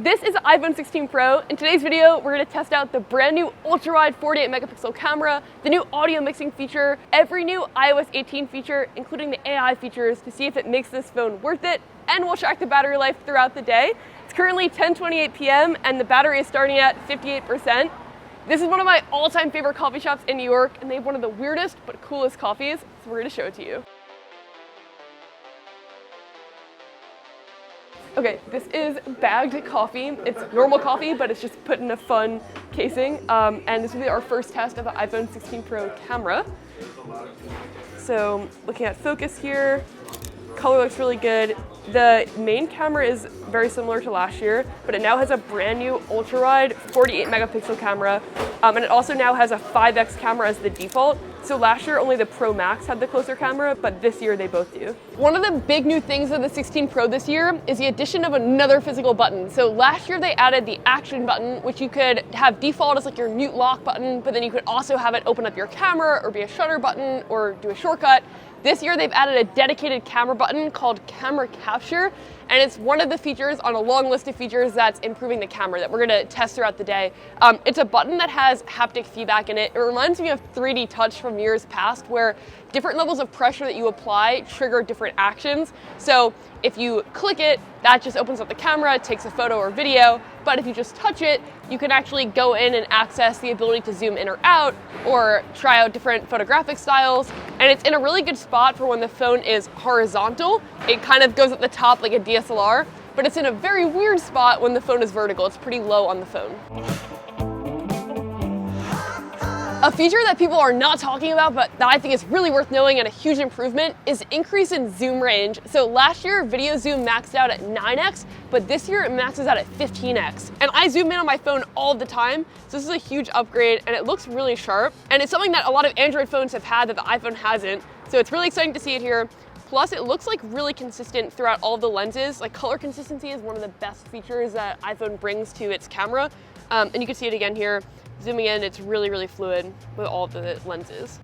This is the iPhone 16 Pro. In today's video, we're going to test out the brand new ultra-wide 48 megapixel camera, the new audio mixing feature, every new iOS 18 feature, including the AI features, to see if it makes this phone worth it, and we'll track the battery life throughout the day. It's currently 10:28 p.m. and the battery is starting at 58%. This is one of my all-time favorite coffee shops in New York, and they have one of the weirdest but coolest coffees, so we're going to show it to you. Okay, this is bagged coffee. It's normal coffee, but it's just put in a fun casing. And this will be our first test of the iPhone 16 Pro camera. So looking at focus here, color looks really good. The main camera is very similar to last year, but it now has a brand new ultra-wide 48 megapixel camera. And it also now has a 5x camera as the default. So last year only the Pro Max had the closer camera, but this year they both do. One of the big new things of the 16 Pro this year is the addition of another physical button. So last year they added the action button, which you could have default as like your mute lock button, but then you could also have it open up your camera or be a shutter button or do a shortcut. This year they've added a dedicated camera button called Camera Capture, and it's one of the features on a long list of features that's improving the camera that we're gonna test throughout the day. It's a button that has haptic feedback in it. It reminds me of 3D touch from years past, where different levels of pressure that you apply trigger different actions. So if you click it, that just opens up the camera, takes a photo or video, but if you just touch it, you can actually go in and access the ability to zoom in or out, or try out different photographic styles. And it's in a really good spot for when the phone is horizontal. It kind of goes at the top like a DSLR, but it's in a very weird spot when the phone is vertical. It's pretty low on the phone. A feature that people are not talking about, but that I think is really worth knowing and a huge improvement, is increase in zoom range. So last year, video zoom maxed out at 9x, but this year it maxes out at 15x. And I zoom in on my phone all the time, so this is a huge upgrade, and it looks really sharp. And it's something that a lot of Android phones have had that the iPhone hasn't, so it's really exciting to see it here. Plus, it looks like really consistent throughout all of the lenses. Like, color consistency is one of the best features that iPhone brings to its camera. And you can see it again here. Zooming in, it's really, really fluid with all of the lenses.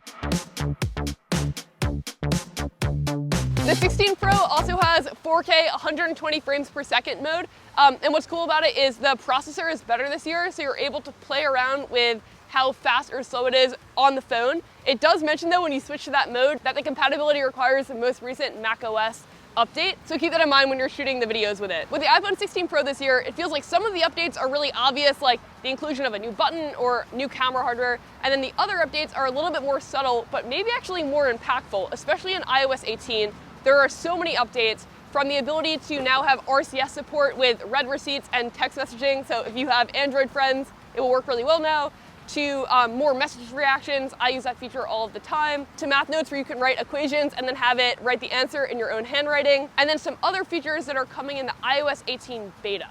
The 16 Pro also has 4K 120 frames per second mode. And what's cool about it is the processor is better this year, so you're able to play around with how fast or slow it is on the phone. It does mention though, when you switch to that mode, that the compatibility requires the most recent macOS update, so keep that in mind when you're shooting the videos with it. With the iPhone 16 Pro this year, it feels like some of the updates are really obvious, like the inclusion of a new button or new camera hardware, and then the other updates are a little bit more subtle, but maybe actually more impactful, especially in iOS 18. There are so many updates, from the ability to now have RCS support with read receipts and text messaging, so if you have Android friends, it will work really well now, to more message reactions. I use that feature all of the time. To math notes, where you can write equations and then have it write the answer in your own handwriting. And then some other features that are coming in the iOS 18 beta.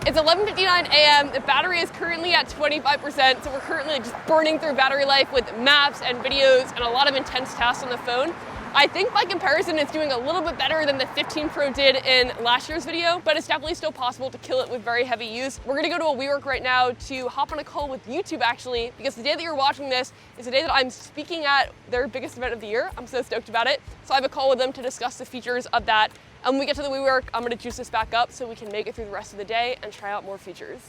It's 11:59 a.m. The battery is currently at 25%, so we're currently just burning through battery life with maps and videos and a lot of intense tasks on the phone. I think by comparison, it's doing a little bit better than the 15 Pro did in last year's video, but it's definitely still possible to kill it with very heavy use. We're gonna go to a WeWork right now to hop on a call with YouTube actually, because the day that you're watching this is the day that I'm speaking at their biggest event of the year. I'm so stoked about it. So I have a call with them to discuss the features of that. And when we get to the WeWork, I'm gonna juice this back up so we can make it through the rest of the day and try out more features.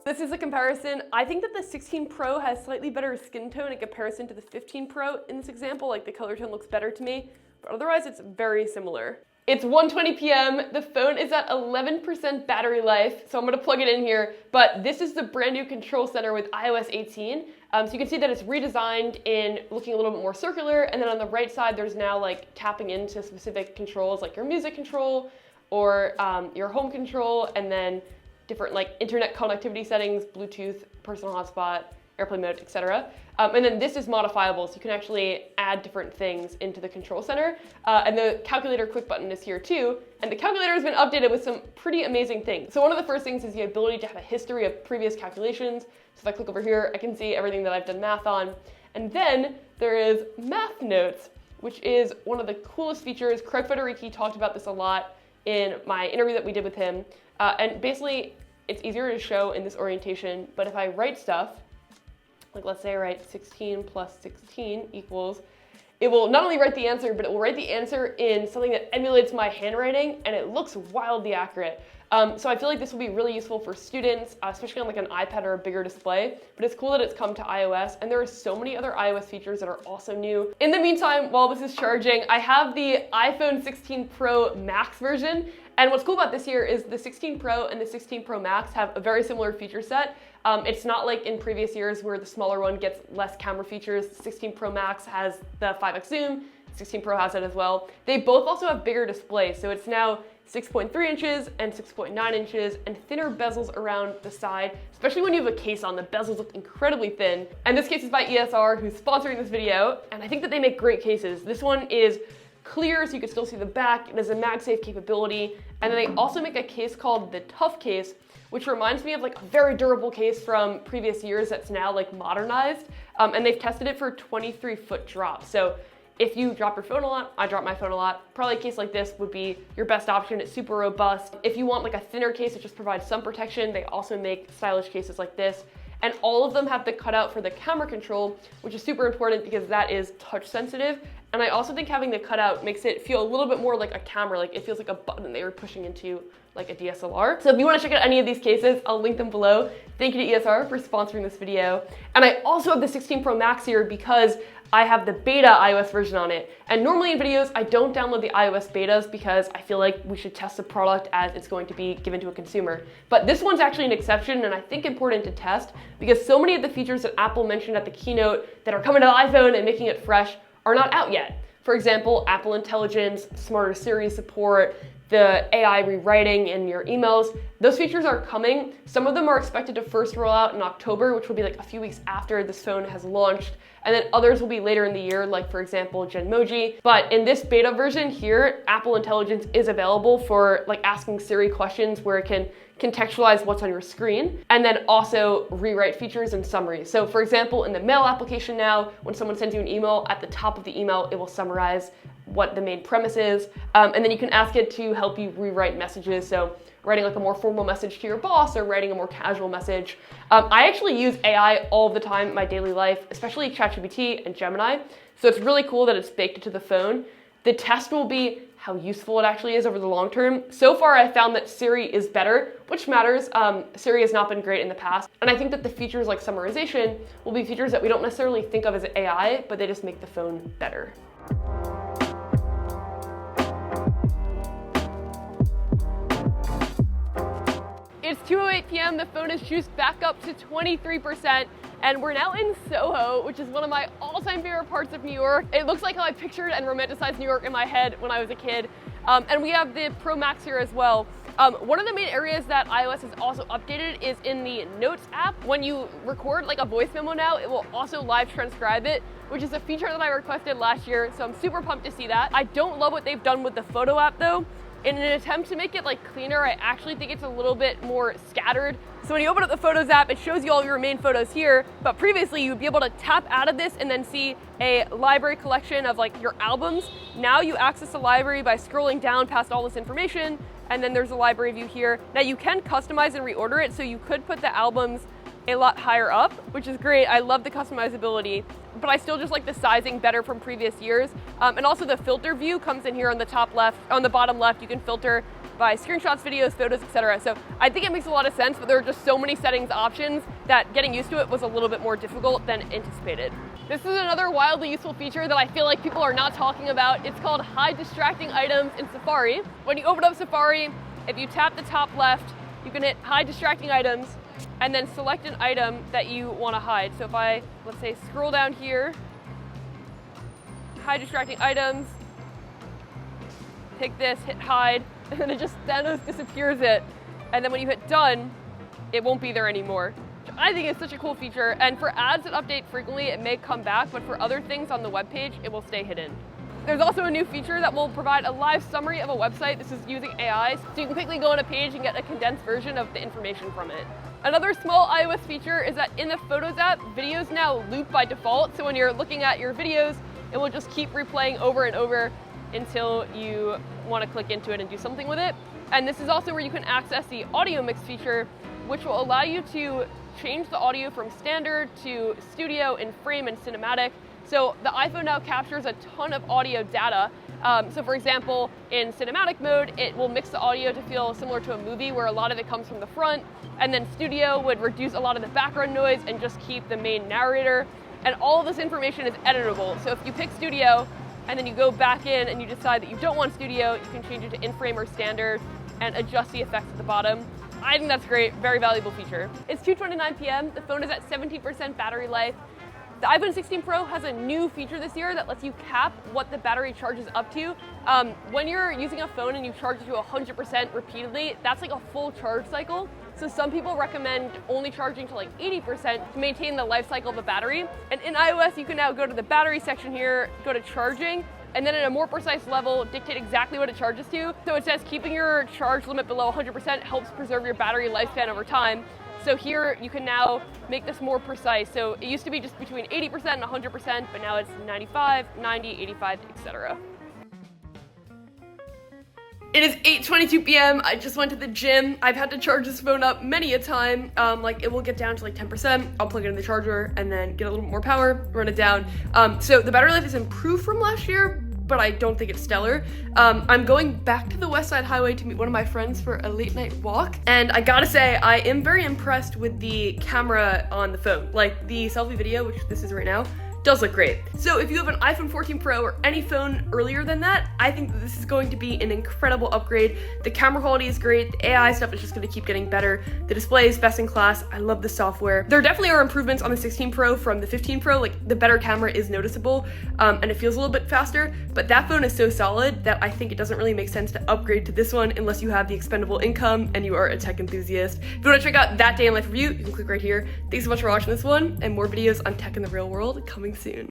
This is a comparison. I think that the 16 Pro has slightly better skin tone in comparison to the 15 Pro in this example. Like, the color tone looks better to me, but otherwise it's very similar. It's 1:20 p.m. The phone is at 11% battery life, so I'm gonna plug it in here. But this is the brand new control center with iOS 18. So you can see that it's redesigned in looking a little bit more circular, and then on the right side, there's now like tapping into specific controls like your music control or your home control, and then different like internet connectivity settings, Bluetooth, personal hotspot, airplane mode, etc. And then this is modifiable, so you can actually add different things into the control center. And the calculator quick button is here too. And the calculator has been updated with some pretty amazing things. So one of the first things is the ability to have a history of previous calculations. So if I click over here, I can see everything that I've done math on. And then there is math notes, which is one of the coolest features. Craig Federighi talked about this a lot in my interview that we did with him. And basically, it's easier to show in this orientation, but if I write stuff, like let's say I write 16 plus 16 equals, it will not only write the answer, but it will write the answer in something that emulates my handwriting, and it looks wildly accurate. So I feel like this will be really useful for students, especially on like an iPad or a bigger display, but it's cool that it's come to iOS, and there are so many other iOS features that are also new. In the meantime, while this is charging, I have the iPhone 16 Pro Max version, and what's cool about this here is the 16 Pro and the 16 Pro Max have a very similar feature set. It's not like in previous years where the smaller one gets less camera features. 16 Pro Max has the 5x zoom, 16 Pro has it as well. They both also have bigger displays, so it's now 6.3 inches and 6.9 inches and thinner bezels around the side, especially when you have a case on. The bezels look incredibly thin. And this case is by ESR, who's sponsoring this video, and I think that they make great cases. This one is clear so you can still see the back. It has a MagSafe capability, and then they also make a case called the Tough Case, which reminds me of like a very durable case from previous years that's now like modernized, and they've tested it for 23-foot drop. So if you drop your phone a lot, I drop my phone a lot, probably a case like this would be your best option. It's super robust. If you want like a thinner case that just provides some protection, they also make stylish cases like this. And all of them have the cutout for the camera control, which is super important because that is touch sensitive. And I also think having the cutout makes it feel a little bit more like a camera, like it feels like a button they were pushing into like a DSLR. So if you want to check out any of these cases, I'll link them below. Thank you to ESR for sponsoring this video. And I also have the 16 Pro Max here because I have the beta iOS version on it. And normally in videos, I don't download the iOS betas because I feel like we should test the product as it's going to be given to a consumer. But this one's actually an exception, and I think important to test because so many of the features that Apple mentioned at the keynote that are coming to the iPhone and making it fresh are not out yet. For example, Apple Intelligence, smarter Siri support, the AI rewriting in your emails, those features are coming. Some of them are expected to first roll out in October, which will be like a few weeks after this phone has launched. And then others will be later in the year, like for example, Genmoji. But in this beta version here, Apple Intelligence is available for like asking Siri questions where it can contextualize what's on your screen, and then also rewrite features and summaries. So for example, in the mail application now, when someone sends you an email, at the top of the email, it will summarize what the main premise is. And then you can ask it to help you rewrite messages. So writing like a more formal message to your boss or writing a more casual message. I actually use AI all the time in my daily life, especially ChatGPT and Gemini. So it's really cool that it's baked into the phone. The test will be how useful it actually is over the long term. So far, I found that Siri is better, which matters. Siri has not been great in the past. And I think that the features like summarization will be features that we don't necessarily think of as AI, but they just make the phone better. It's 2:08 p.m. The phone is juiced back up to 23%, and we're now in Soho, which is one of my all-time favorite parts of New York. It looks like how I pictured and romanticized New York in my head when I was a kid. And we have the Pro Max here as well. One of the main areas that iOS has also updated is in the Notes app. When you record like a voice memo now, it will also live transcribe it, which is a feature that I requested last year, so I'm super pumped to see that. I don't love what they've done with the Photo app though. In an attempt to make it like cleaner, I actually think it's a little bit more scattered. So when you open up the Photos app, it shows you all your main photos here, but previously you'd be able to tap out of this and then see a library collection of like your albums. Now you access the library by scrolling down past all this information, and then there's a library view here. Now you can customize and reorder it, so you could put the albums a lot higher up, which is great. I love the customizability, but I still just like the sizing better from previous years. And also the filter view comes in here on the top left, on the bottom left, you can filter by screenshots, videos, photos, etc. So I think it makes a lot of sense, but there are just so many settings options that getting used to it was a little bit more difficult than anticipated. This is another wildly useful feature that I feel like people are not talking about. It's called hide distracting items in Safari. When you open up Safari, if you tap the top left, you can hit hide distracting items and then select an item that you want to hide. So if I, let's say, scroll down here, hide distracting items, pick this, hit hide, and then it just disappears it. And then when you hit done, it won't be there anymore. Which I think is such a cool feature. And for ads that update frequently, it may come back, but for other things on the web page, it will stay hidden. There's also a new feature that will provide a live summary of a website. This is using AI, so you can quickly go on a page and get a condensed version of the information from it. Another small iOS feature is that in the Photos app, videos now loop by default. So when you're looking at your videos, it will just keep replaying over and over until you want to click into it and do something with it. And this is also where you can access the audio mix feature. which will allow you to change the audio from standard to studio, in frame, and cinematic. So the iPhone now captures a ton of audio data. So for example, in cinematic mode, it will mix the audio to feel similar to a movie where a lot of it comes from the front, and then studio would reduce a lot of the background noise and just keep the main narrator. And all of this information is editable. So if you pick studio and then you go back in and you decide that you don't want studio, you can change it to in-frame or standard and adjust the effects at the bottom. I think that's great, very valuable feature. It's 2:29 p.m. The phone is at 17% battery life. The iPhone 16 Pro has a new feature this year that lets you cap what the battery charges up to. When you're using a phone and you charge it to 100% repeatedly, that's like a full charge cycle. So some people recommend only charging to like 80% to maintain the life cycle of a battery. And in iOS, you can now go to the battery section here, go to charging, and then at a more precise level, dictate exactly what it charges to. So it says keeping your charge limit below 100% helps preserve your battery lifespan over time. So here you can now make this more precise. So it used to be just between 80% and 100%, but now it's 95, 90, 85, etc. It is 8:22 p.m. I just went to the gym. I've had to charge this phone up many a time. Like it will get down to like 10%. I'll plug it in the charger and then get a little more power, run it down. So the battery life is improved from last year, but I don't think it's stellar. I'm going back to the West Side Highway to meet one of my friends for a late night walk. And I gotta say, I am very impressed with the camera on the phone. Like the selfie video, which this is right now, does look great. So if you have an iPhone 14 Pro or any phone earlier than that, I think that this is going to be an incredible upgrade. The camera quality is great. The AI stuff is just gonna keep getting better. The display is best in class. I love the software. There definitely are improvements on the 16 Pro from the 15 Pro. Like the better camera is noticeable and it feels a little bit faster, but that phone is so solid that I think it doesn't really make sense to upgrade to this one unless you have the expendable income and you are a tech enthusiast. If you wanna check out that day in life review, you can click right here. Thanks so much for watching this one, and more videos on tech in the real world coming soon.